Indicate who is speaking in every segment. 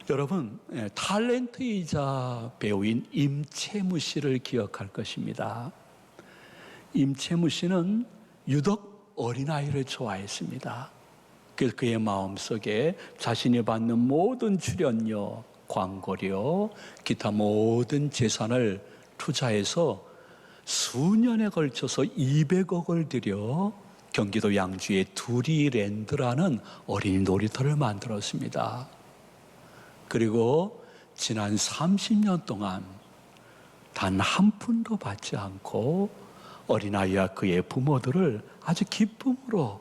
Speaker 1: 여러분, 탤런트이자 배우인 임채무 씨를 기억할 것입니다. 임채무 씨는 유독 어린아이를 좋아했습니다. 그래서 그의 마음속에 자신이 받는 모든 출연료, 광고료, 기타 모든 재산을 투자해서 수년에 걸쳐서 200억을 들여 경기도 양주의 두리랜드라는 어린이 놀이터를 만들었습니다. 그리고 지난 30년 동안 단 한 푼도 받지 않고 어린아이와 그의 부모들을 아주 기쁨으로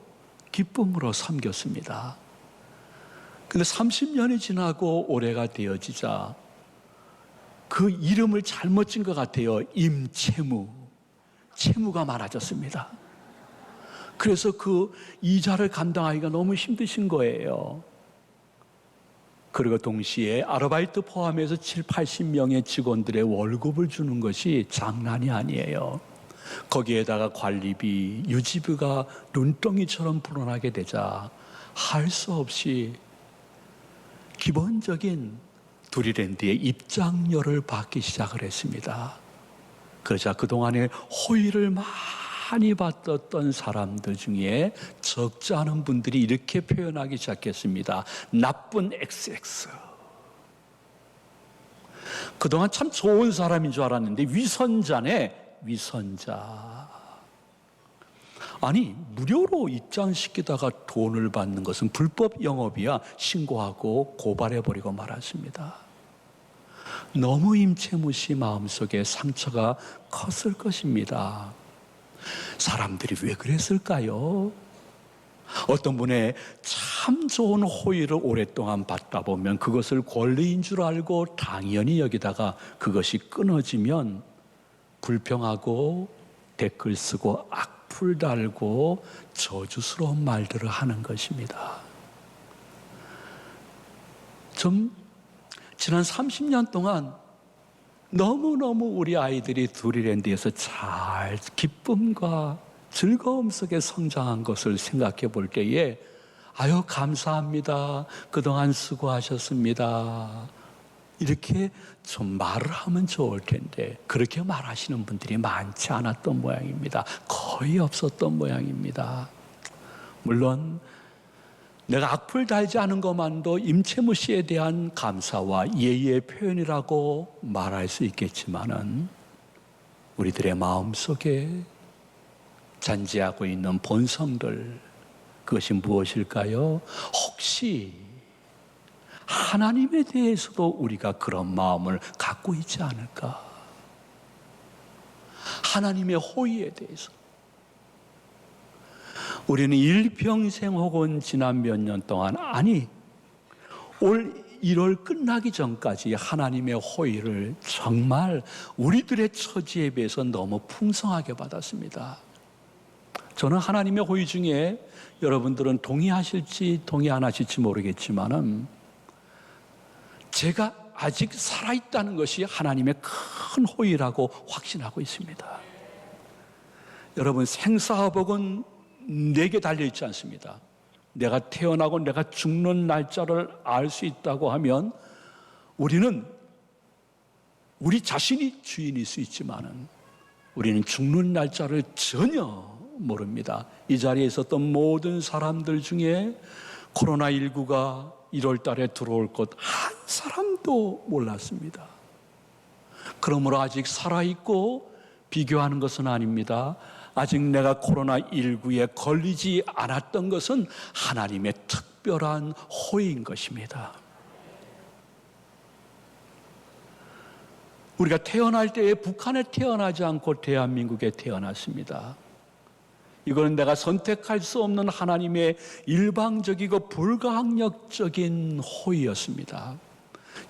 Speaker 1: 섬겼습니다. 근데 30년이 지나고 올해가 되어지자 그 이름을 잘못 진 것 같아요. 임채무. 채무가 많아졌습니다. 그래서 그 이자를 감당하기가 너무 힘드신 거예요. 그리고 동시에 아르바이트 포함해서 7, 80명의 직원들의 월급을 주는 것이 장난이 아니에요. 거기에다가 관리비, 유지비가 눈덩이처럼 불어나게 되자 할 수 없이 기본적인 두리랜드의 입장료를 받기 시작을 했습니다. 그러자 그동안에 호의를 많이 받았던 사람들 중에 적지 않은 분들이 이렇게 표현하기 시작했습니다. 나쁜 XX. 그동안 참 좋은 사람인 줄 알았는데 위선자네, 위선자. 아니, 무료로 입장시키다가 돈을 받는 것은 불법 영업이야. 신고하고 고발해버리고 말았습니다. 너무 임채무 씨 마음속에 상처가 컸을 것입니다. 사람들이 왜 그랬을까요? 어떤 분의 참 좋은 호의를 오랫동안 받다 보면 그것을 권리인 줄 알고 당연히 여기다가 그것이 끊어지면 불평하고 댓글 쓰고 악플 달고 저주스러운 말들을 하는 것입니다. 지난 30년 동안 너무너무 우리 아이들이 두리랜드에서 잘 기쁨과 즐거움 속에 성장한 것을 생각해 볼 때에 아유 감사합니다. 그동안 수고하셨습니다. 이렇게 좀 말을 하면 좋을 텐데 그렇게 말하시는 분들이 많지 않았던 모양입니다. 거의 없었던 모양입니다. 물론 내가 악플 달지 않은 것만도 임채무 씨에 대한 감사와 예의의 표현이라고 말할 수 있겠지만은 우리들의 마음속에 잔재하고 있는 본성들, 그것이 무엇일까요? 혹시 하나님에 대해서도 우리가 그런 마음을 갖고 있지 않을까? 하나님의 호의에 대해서 우리는 일평생 혹은 지난 몇 년 동안, 아니 올 1월 끝나기 전까지 하나님의 호의를 정말 우리들의 처지에 비해서 너무 풍성하게 받았습니다. 저는 하나님의 호의 중에 여러분들은 동의하실지 동의 안 하실지 모르겠지만은 제가 아직 살아있다는 것이 하나님의 큰 호의라고 확신하고 있습니다. 여러분, 생사화복은 내게 달려있지 않습니다. 내가 태어나고 내가 죽는 날짜를 알 수 있다고 하면 우리는 우리 자신이 주인일 수 있지만은 우리는 죽는 날짜를 전혀 모릅니다. 이 자리에 있었던 모든 사람들 중에 코로나19가 1월 달에 들어올 것 한 사람도 몰랐습니다. 그러므로 아직 살아있고 비교하는 것은 아닙니다. 아직 내가 코로나19에 걸리지 않았던 것은 하나님의 특별한 호의인 것입니다. 우리가 태어날 때에 북한에 태어나지 않고 대한민국에 태어났습니다. 이거는 내가 선택할 수 없는 하나님의 일방적이고 불가항력적인 호의였습니다.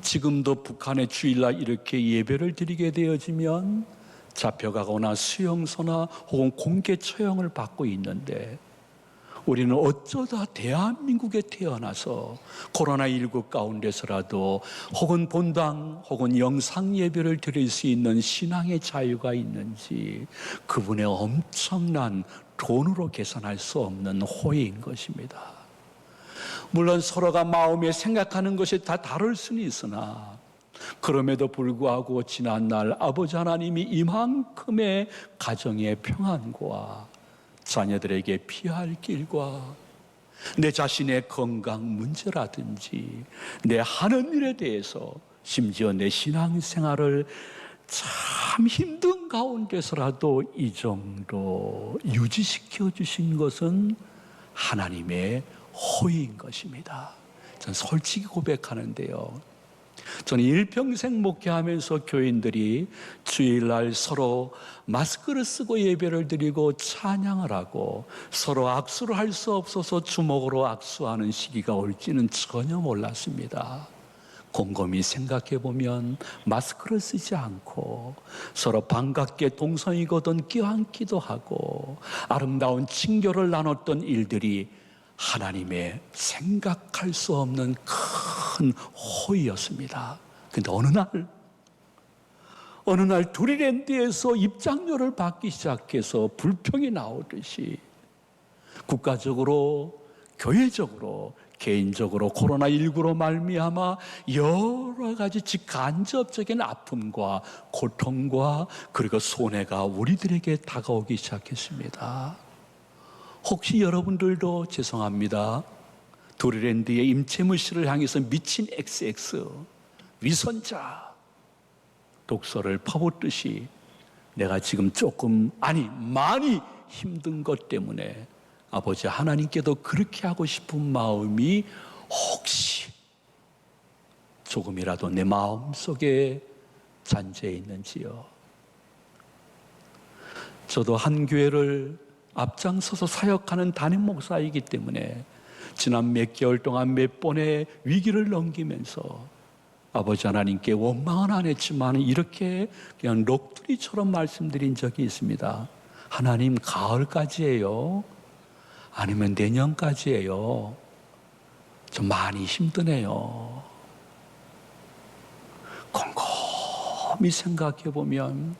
Speaker 1: 지금도 북한의 주일날 이렇게 예배를 드리게 되어지면 잡혀가거나 수용소나 혹은 공개 처형을 받고 있는데 우리는 어쩌다 대한민국에 태어나서 코로나19 가운데서라도 혹은 본당 혹은 영상 예배를 드릴 수 있는 신앙의 자유가 있는지 그분의 엄청난 돈으로 계산할 수 없는 호의인 것입니다. 물론 서로가 마음에 생각하는 것이 다 다를 수는 있으나 그럼에도 불구하고 지난날 아버지 하나님이 이만큼의 가정의 평안과 자녀들에게 피할 길과 내 자신의 건강 문제라든지 내 하는 일에 대해서 심지어 내 신앙생활을 참 힘든 가운데서라도 이 정도 유지시켜 주신 것은 하나님의 호의인 것입니다. 저는 솔직히 고백하는데요, 저는 일평생 목회하면서 교인들이 주일날 서로 마스크를 쓰고 예배를 드리고 찬양을 하고 서로 악수를 할 수 없어서 주먹으로 악수하는 시기가 올지는 전혀 몰랐습니다. 곰곰이 생각해 보면 마스크를 쓰지 않고 서로 반갑게 동성이거든 껴안기도 하고 아름다운 친교를 나눴던 일들이 하나님의 생각할 수 없는 큰 호의였습니다. 근데 어느 날 두리랜드에서 입장료를 받기 시작해서 불평이 나오듯이 국가적으로, 교회적으로, 개인적으로 코로나19로 말미암아 여러 가지 직간접적인 아픔과 고통과 그리고 손해가 우리들에게 다가오기 시작했습니다. 혹시 여러분들도 죄송합니다, 두리랜드의 임채무 씨를 향해서 미친 XX 위선자 독서를 퍼붓듯이 내가 지금 조금, 아니 많이 힘든 것 때문에 아버지 하나님께도 그렇게 하고 싶은 마음이 혹시 조금이라도 내 마음속에 잔재해 있는지요? 저도 한 교회를 앞장서서 사역하는 담임 목사이기 때문에 지난 몇 개월 동안 몇 번의 위기를 넘기면서 아버지 하나님께 원망은 안 했지만 이렇게 그냥 넋두리처럼 말씀드린 적이 있습니다. 하나님, 가을까지예요? 아니면 내년까지예요? 좀 많이 힘드네요. 곰곰이 생각해 보면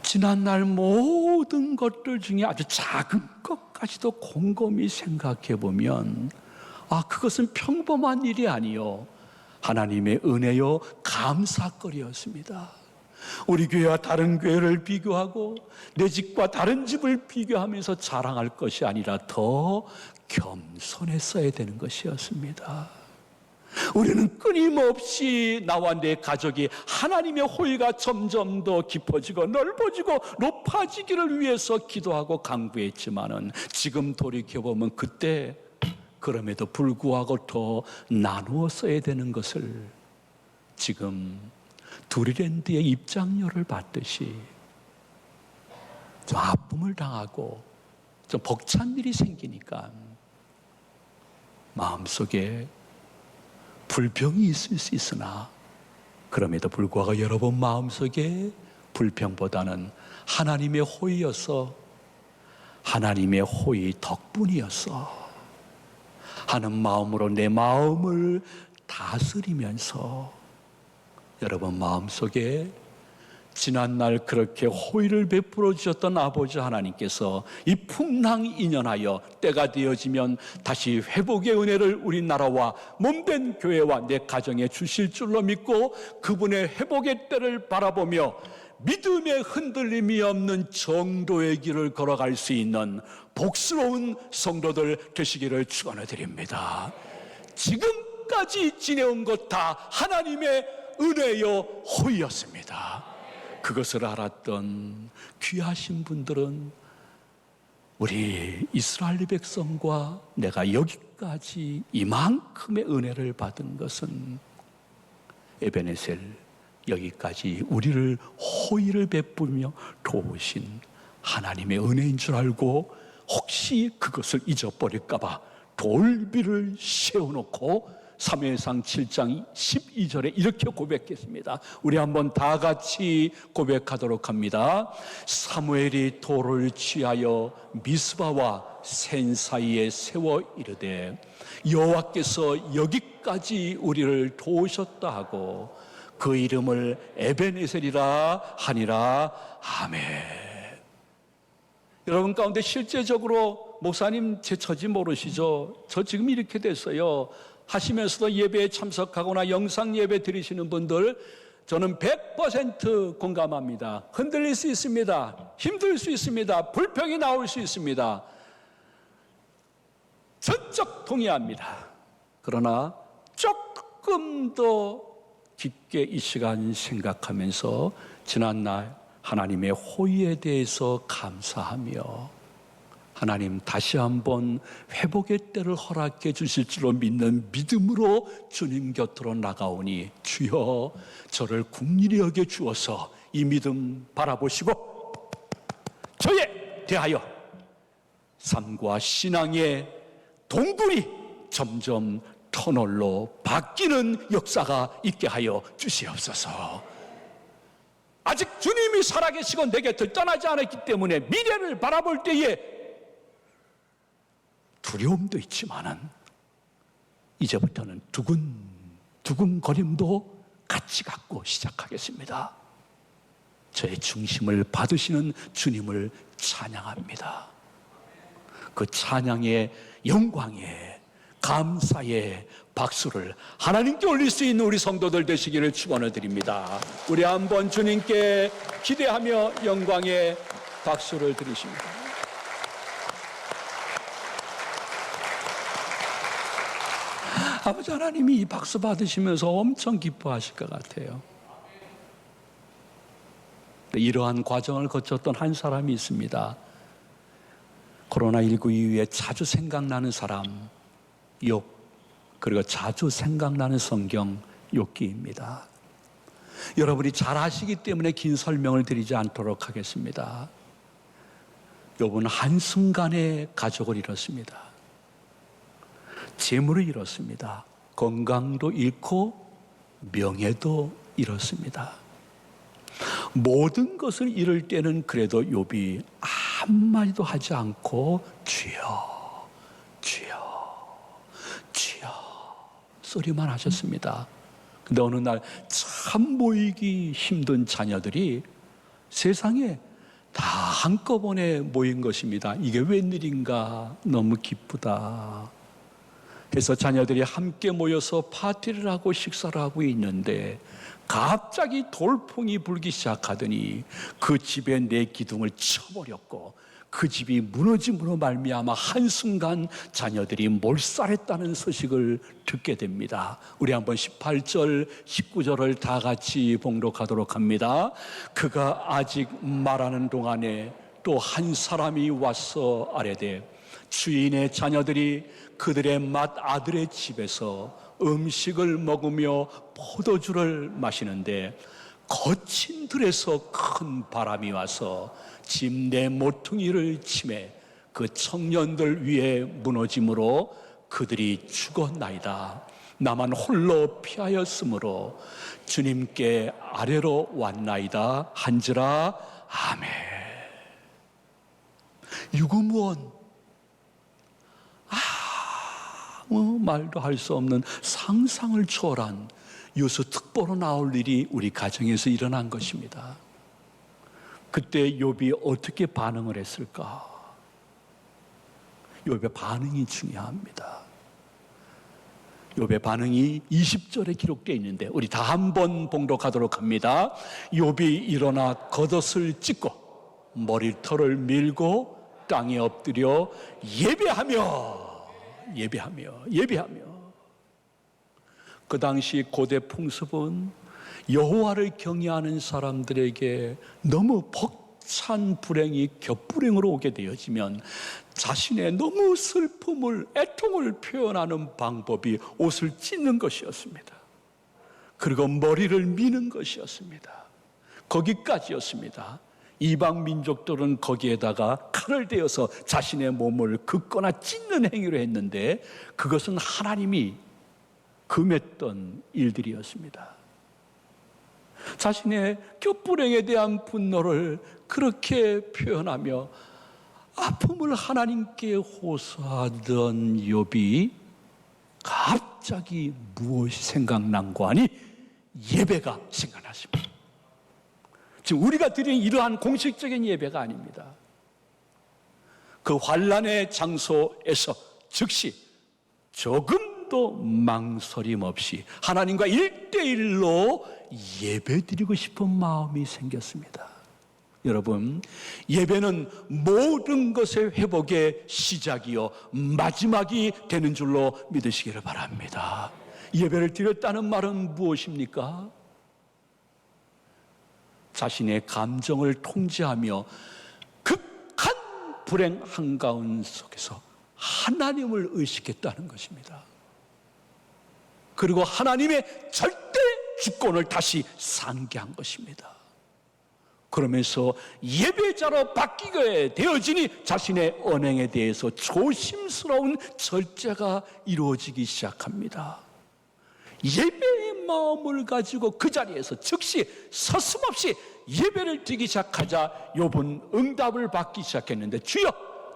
Speaker 1: 지난날 모든 것들 중에 아주 작은 것까지도 곰곰이 생각해 보면 그것은 평범한 일이 아니요, 하나님의 은혜요 감사거리였습니다. 우리 교회와 다른 교회를 비교하고 내 집과 다른 집을 비교하면서 자랑할 것이 아니라 더 겸손했어야 되는 것이었습니다. 우리는 끊임없이 나와 내 가족이 하나님의 호의가 점점 더 깊어지고 넓어지고 높아지기를 위해서 기도하고 간구했지만은 지금 돌이켜보면 그때 그럼에도 불구하고 더 나누었어야 되는 것을 지금 두리랜드의 입장료를 받듯이 좀 아픔을 당하고 좀 벅찬 일이 생기니까 마음속에 불평이 있을 수 있으나 그럼에도 불구하고 여러분 마음속에 불평보다는 하나님의 호의여서, 하나님의 호의 덕분이어서 하는 마음으로 내 마음을 다스리면서 여러분 마음속에 지난날 그렇게 호의를 베풀어 주셨던 아버지 하나님께서 이 풍랑 인연하여 때가 되어지면 다시 회복의 은혜를 우리나라와 몸된 교회와 내 가정에 주실 줄로 믿고 그분의 회복의 때를 바라보며 믿음의 흔들림이 없는 정도의 길을 걸어갈 수 있는 복스러운 성도들 되시기를 축원해 드립니다. 지금까지 지내온 것 다 하나님의 은혜요 호의였습니다. 그것을 알았던 귀하신 분들은 우리 이스라엘 백성과 내가 여기까지 이만큼의 은혜를 받은 것은 에베네셀, 여기까지 우리를 호의를 베풀며 도우신 하나님의 은혜인 줄 알고 혹시 그것을 잊어버릴까 봐 돌비를 세워놓고 사무엘상 7장 12절에 이렇게 고백했습니다. 우리 한번 다 같이 고백하도록 합니다. 사무엘이 돌을 취하여 미스바와 센 사이에 세워 이르되 여호와께서 여기까지 우리를 도우셨다 하고 그 이름을 에베네셀이라 하니라. 아멘. 여러분 가운데 실제적으로 목사님 제 처지 모르시죠? 저 지금 이렇게 됐어요 하시면서도 예배에 참석하거나 영상 예배 드리시는 분들 저는 100% 공감합니다. 흔들릴 수 있습니다. 힘들 수 있습니다. 불평이 나올 수 있습니다. 전적 동의합니다. 그러나 조금 더 깊게 이 시간 생각하면서 지난날 하나님의 호의에 대해서 감사하며 하나님 다시 한번 회복의 때를 허락해 주실 줄로 믿는 믿음으로 주님 곁으로 나가오니 주여 저를 긍휼히 여겨 주어서 이 믿음 바라보시고 저에 대하여 삶과 신앙의 동굴이 점점 터널로 바뀌는 역사가 있게 하여 주시옵소서. 아직 주님이 살아계시고 내 곁을 떠나지 않았기 때문에 미래를 바라볼 때에 두려움도 있지만은 이제부터는 두근거림도 같이 갖고 시작하겠습니다. 저의 중심을 받으시는 주님을 찬양합니다. 그 찬양의 영광에 감사의 박수를 하나님께 올릴 수 있는 우리 성도들 되시기를 축원을 드립니다. 우리 한번 주님께 기대하며 영광의 박수를 드리십니다. 아버지 하나님이 이 박수 받으시면서 엄청 기뻐하실 것 같아요. 이러한 과정을 거쳤던 한 사람이 있습니다. 코로나19 이후에 자주 생각나는 사람 욥, 그리고 자주 생각나는 성경 욥기입니다. 여러분이 잘 아시기 때문에 긴 설명을 드리지 않도록 하겠습니다. 욥은 한순간에 가족을 잃었습니다. 재물을 잃었습니다. 건강도 잃고 명예도 잃었습니다. 모든 것을 잃을 때는 그래도 욥이 한마디도 하지 않고 주여 주여 주여 소리만 하셨습니다. 근데 어느 날 참 모이기 힘든 자녀들이 세상에 다 한꺼번에 모인 것입니다. 이게 웬일인가 너무 기쁘다 해서 자녀들이 함께 모여서 파티를 하고 식사를 하고 있는데 갑자기 돌풍이 불기 시작하더니 그 집에 내 기둥을 쳐버렸고 그 집이 무너짐으로 말미암아 한순간 자녀들이 몰살했다는 소식을 듣게 됩니다. 우리 한번 18절 19절을 다 같이 봉독하도록 합니다. 그가 아직 말하는 동안에 또 한 사람이 와서 아뢰되 주인의 자녀들이 그들의 맏아들의 집에서 음식을 먹으며 포도주를 마시는데 거친 들에서 큰 바람이 와서 집 내 모퉁이를 치매 그 청년들 위에 무너짐으로 그들이 죽었나이다. 나만 홀로 피하였으므로 주님께 아래로 왔나이다 한지라. 아멘. 유구무원 말도 할 수 없는 상상을 초월한 유수특보로 나올 일이 우리 가정에서 일어난 것입니다. 그때 욥이 어떻게 반응을 했을까? 욥의 반응이 중요합니다. 욥의 반응이 20절에 기록되어 있는데 우리 다 한번 봉독하도록 합니다. 욥이 일어나 겉옷을 찢고 머리털을 밀고 땅에 엎드려 예배하며 그 당시 고대 풍습은 여호와를 경외하는 사람들에게 너무 벅찬 불행이 겹불행으로 오게 되어지면 자신의 너무 슬픔을 애통을 표현하는 방법이 옷을 찢는 것이었습니다. 그리고 머리를 미는 것이었습니다. 거기까지였습니다. 이방 민족들은 거기에다가 칼을 대어서 자신의 몸을 긋거나 찢는 행위를 했는데 그것은 하나님이 금했던 일들이었습니다. 자신의 겹불행에 대한 분노를 그렇게 표현하며 아픔을 하나님께 호소하던 욥이 갑자기 무엇이 생각난고 하니 예배가 생각났습니다. 지금 우리가 드리는 이러한 공식적인 예배가 아닙니다. 그 환난의 장소에서 즉시 조금도 망설임 없이 하나님과 1대1로 예배드리고 싶은 마음이 생겼습니다. 여러분, 예배는 모든 것의 회복의 시작이요 마지막이 되는 줄로 믿으시기를 바랍니다. 예배를 드렸다는 말은 무엇입니까? 자신의 감정을 통제하며 극한 불행 한가운 속에서 하나님을 의식했다는 것입니다. 그리고 하나님의 절대 주권을 다시 상기한 것입니다. 그러면서 예배자로 바뀌게 되어지니 자신의 언행에 대해서 조심스러운 절제가 이루어지기 시작합니다. 예배의 마음을 가지고 그 자리에서 즉시 서슴없이 예배를 드리기 시작하자 욥은 응답을 받기 시작했는데, 주여,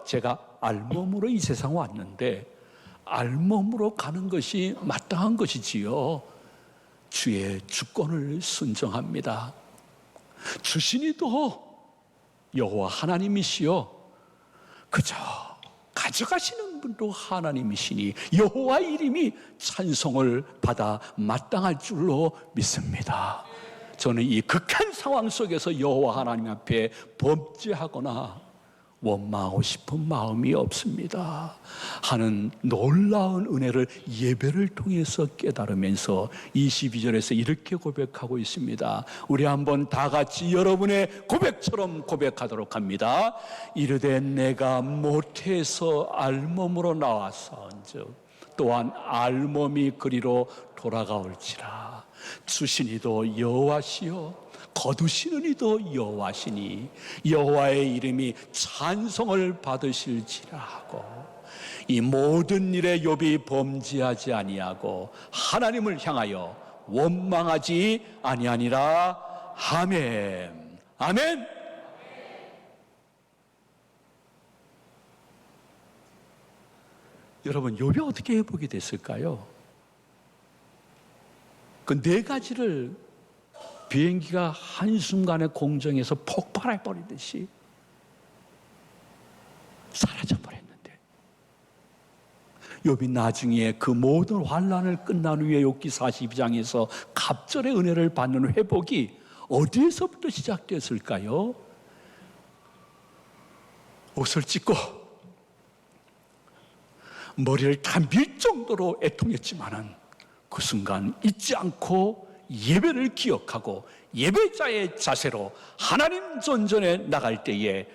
Speaker 1: 제가 알몸으로 이 세상 왔는데 알몸으로 가는 것이 마땅한 것이지요. 주의 주권을 순종합니다. 주시니도 여호와 하나님이시요 그저 가져가시는 분도 하나님이시니 여호와 이름이 찬송을 받아 마땅할 줄로 믿습니다. 저는 이 극한 상황 속에서 여호와 하나님 앞에 범죄하거나 원망하고 싶은 마음이 없습니다 하는 놀라운 은혜를 예배를 통해서 깨달으면서 22절에서 이렇게 고백하고 있습니다. 우리 한번 다 같이 여러분의 고백처럼 고백하도록 합니다. 이르되 내가 모태에서 알몸으로 나왔사온즉 또한 알몸이 그리로 돌아가올지라. 주시니도 여호와시요 거두시는 이도 여호와시니 여호와의 이름이 찬송을 받으실지라 하고, 이 모든 일에 욥이 범죄하지 아니하고 하나님을 향하여 원망하지 아니하니라. 아멘. 아멘. 여러분, 욥이 어떻게 회복이 됐을까요? 그 네 가지를 비행기가 한순간에 공정에서 폭발해버리듯이 사라져버렸는데, 욥이 나중에 그 모든 환난을 끝난 후에 욥기 42장에서 갑절의 은혜를 받는 회복이 어디에서부터 시작됐을까요? 옷을 찢고 머리를 다 밀 정도로 애통했지만은 그 순간 잊지 않고 예배를 기억하고 예배자의 자세로 하나님 전전에 나갈 때에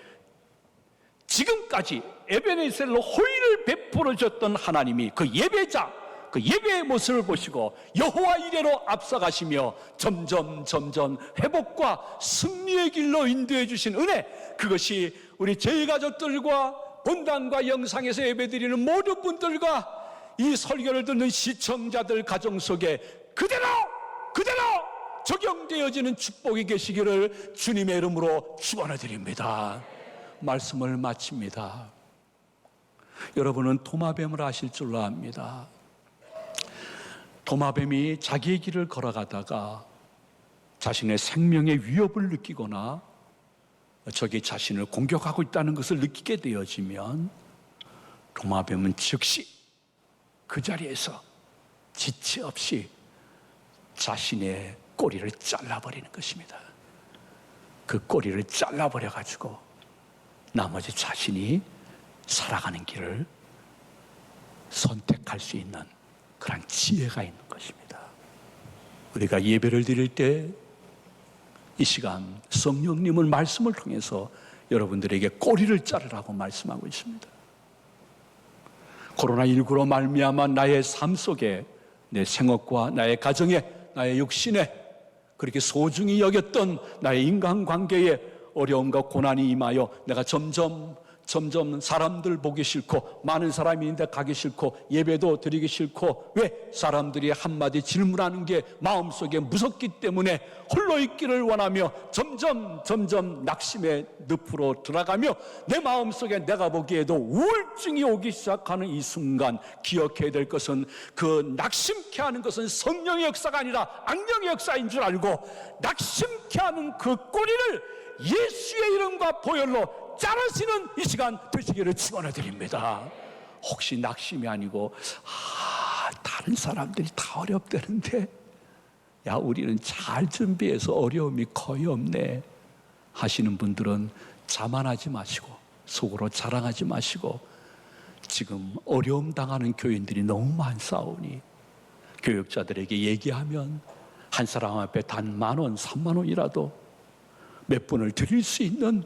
Speaker 1: 지금까지 에베네셀로 호의를 베풀어 줬던 하나님이 그 예배자, 그 예배의 모습을 보시고 여호와 이레로 앞서가시며 점점 회복과 승리의 길로 인도해 주신 은혜, 그것이 우리 제일가족들과 본당과 영상에서 예배드리는 모든 분들과 이 설교를 듣는 시청자들 가정 속에 그대로 적용되어지는 축복이 계시기를 주님의 이름으로 축원해드립니다. 말씀을 마칩니다. 여러분은 도마뱀을 아실 줄로 압니다. 도마뱀이 자기의 길을 걸어가다가 자신의 생명의 위협을 느끼거나 적이 자신을 공격하고 있다는 것을 느끼게 되어지면 도마뱀은 즉시 그 자리에서 지체 없이 자신의 꼬리를 잘라버리는 것입니다. 그 꼬리를 잘라버려가지고 나머지 자신이 살아가는 길을 선택할 수 있는 그런 지혜가 있는 것입니다. 우리가 예배를 드릴 때 이 시간 성령님은 말씀을 통해서 여러분들에게 꼬리를 자르라고 말씀하고 있습니다. 코로나19로 말미암아 나의 삶 속에, 내 생업과 나의 가정에, 나의 육신에 그렇게 소중히 여겼던 나의 인간관계에 어려움과 고난이 임하여 내가 점점 사람들 보기 싫고 많은 사람이 있는데 가기 싫고 예배도 드리기 싫고, 왜? 사람들이 한마디 질문하는 게 마음속에 무섭기 때문에 홀로 있기를 원하며 점점 낙심의 늪으로 들어가며 내 마음속에 내가 보기에도 우울증이 오기 시작하는 이 순간 기억해야 될 것은, 그 낙심케 하는 것은 성령의 역사가 아니라 악령의 역사인 줄 알고 낙심케 하는 그 꼬리를 예수의 이름과 보혈로 자르시는 이 시간 되시기를 축원해 드립니다. 혹시 낙심이 아니고 다른 사람들이 다 어렵다는데 야 우리는 잘 준비해서 어려움이 거의 없네 하시는 분들은 자만하지 마시고 속으로 자랑하지 마시고 지금 어려움 당하는 교인들이 너무 많사오니 교육자들에게 얘기하면 한 사람 앞에 단 10,000원, 30,000원이라도 몇 분을 드릴 수 있는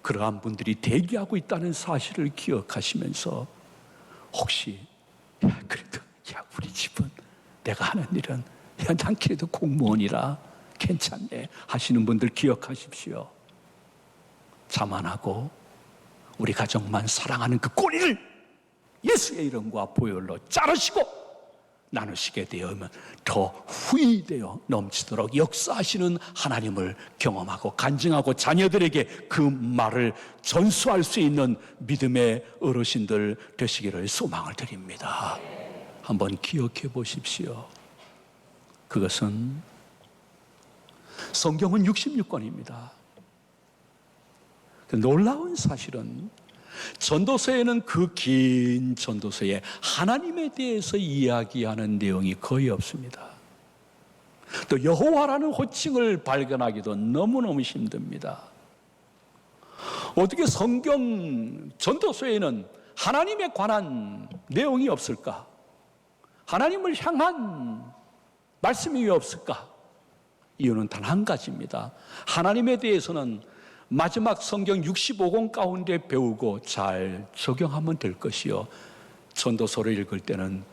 Speaker 1: 그러한 분들이 대기하고 있다는 사실을 기억하시면서 혹시 그래도 우리 집은 내가 하는 일은 난 그래도 공무원이라 괜찮네 하시는 분들 기억하십시오. 자만하고 우리 가정만 사랑하는 그 꼬리를 예수의 이름과 보혈로 자르시고 나누시게 되면 더 후히되어 넘치도록 역사하시는 하나님을 경험하고 간증하고 자녀들에게 그 말을 전수할 수 있는 믿음의 어르신들 되시기를 소망을 드립니다. 한번 기억해 보십시오. 그것은 성경은 66권입니다. 놀라운 사실은 전도서에는 그 긴 전도서에 하나님에 대해서 이야기하는 내용이 거의 없습니다. 또 여호와라는 호칭을 발견하기도 너무너무 힘듭니다. 어떻게 성경 전도서에는 하나님에 관한 내용이 없을까? 하나님을 향한 말씀이 왜 없을까? 이유는 단 한 가지입니다. 하나님에 대해서는 마지막 성경 65권 가운데 배우고 잘 적용하면 될 것이요 전도서를 읽을 때는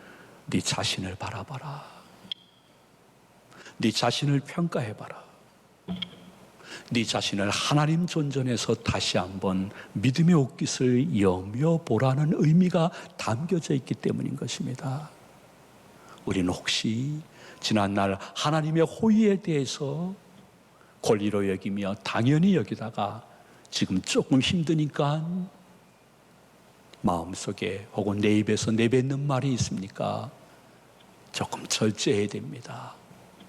Speaker 1: 네 자신을 바라봐라. 네 자신을 평가해봐라. 네 자신을 하나님 존전에서 다시 한번 믿음의 옷깃을 여며보라는 의미가 담겨져 있기 때문인 것입니다. 우리는 혹시 지난날 하나님의 호의에 대해서 권리로 여기며 당연히 여기다가 지금 조금 힘드니까 마음속에 혹은 내 입에서 내뱉는 말이 있습니까? 조금 절제해야 됩니다.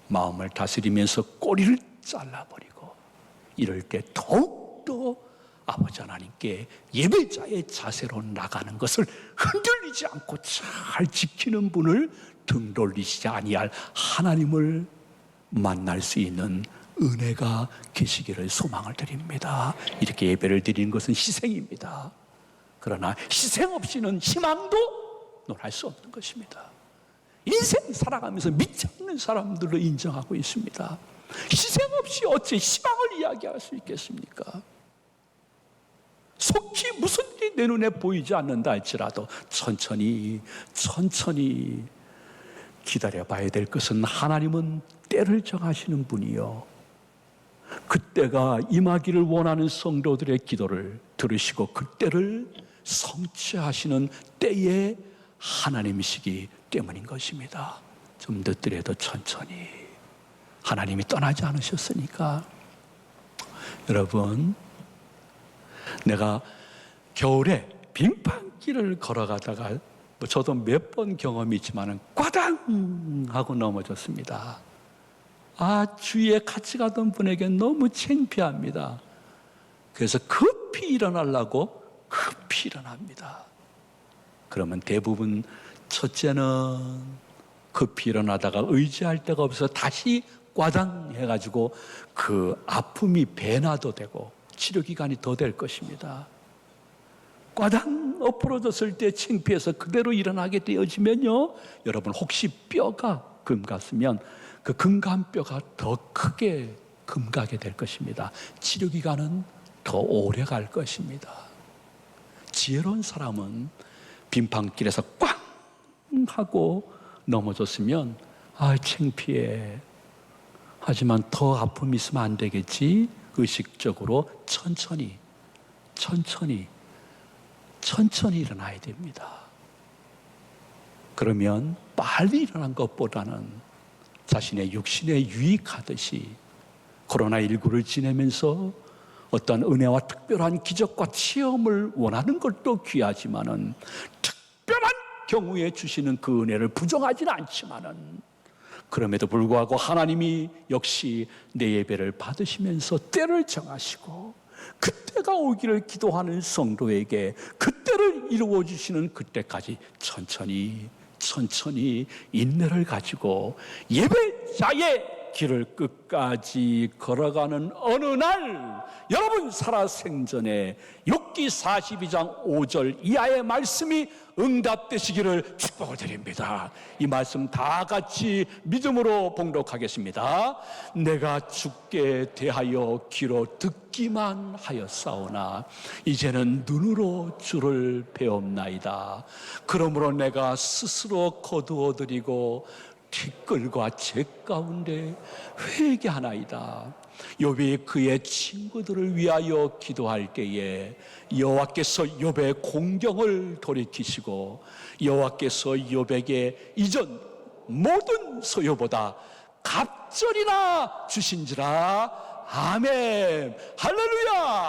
Speaker 1: 마음을 다스리면서 꼬리를 잘라버리고 이럴 때 더욱더 아버지 하나님께 예배자의 자세로 나가는 것을 흔들리지 않고 잘 지키는 분을 등 돌리시지 아니할 하나님을 만날 수 있는 은혜가 계시기를 소망을 드립니다. 이렇게 예배를 드리는 것은 희생입니다. 그러나 희생 없이는 희망도 논할 수 없는 것입니다. 인생 살아가면서 믿지 않는 사람들로 인정하고 있습니다. 희생 없이 어찌 희망을 이야기할 수 있겠습니까? 속히 무슨 일이 내 눈에 보이지 않는다 할지라도 천천히 기다려봐야 될 것은 하나님은 때를 정하시는 분이요 그때가 임하기를 원하는 성도들의 기도를 들으시고 그때를 성취하시는 때에 하나님이시기 때문인 것입니다. 좀 늦더라도 천천히 하나님이 떠나지 않으셨으니까. 여러분, 내가 겨울에 빙판길을 걸어가다가 저도 몇 번 경험이 있지만 꽈당 하고 넘어졌습니다. 주위에 같이 가던 분에게 너무 창피합니다. 그래서 급히 일어나려고 급히 일어납니다. 그러면 대부분 첫째는 급히 일어나다가 의지할 데가 없어서 다시 꽈당 해가지고 그 아픔이 배나도 되고 치료기간이 더 될 것입니다. 꽈당 엎어졌을 때 창피해서 그대로 일어나게 되어지면요 여러분 혹시 뼈가 금갔으면 그 금간뼈가 더 크게 금가게 될 것입니다. 치료기간은 더 오래 갈 것입니다. 지혜로운 사람은 빙판길에서 꽝 하고 넘어졌으면 창피해. 하지만 더 아픔이 있으면 안 되겠지. 의식적으로 천천히 일어나야 됩니다. 그러면 빨리 일어난 것보다는 자신의 육신에 유익하듯이 코로나19를 지내면서 어떤 은혜와 특별한 기적과 체험을 원하는 것도 귀하지만은 특별한 경우에 주시는 그 은혜를 부정하지는 않지만은 그럼에도 불구하고 하나님이 역시 내 예배를 받으시면서 때를 정하시고 그때가 오기를 기도하는 성도에게 그때를 이루어 주시는 그때까지 천천히 인내를 가지고 예배자의 길을 끝까지 걸어가는 어느 날 여러분 살아생전에 욥기 42장 5절 이하의 말씀이 응답되시기를 축복을 드립니다. 이 말씀 다 같이 믿음으로 봉독하겠습니다. 내가 주께 대하여 귀로 듣기만 하였사오나 이제는 눈으로 주를 배옵나이다. 그러므로 내가 스스로 거두어드리고 티끌과 재 가운데 회개하나이다. 욥이 그의 친구들을 위하여 기도할 때에 여호와께서 욥의 공경을 돌이키시고 여호와께서 욥에게 이전 모든 소요보다 갑절이나 주신지라. 아멘. 할렐루야.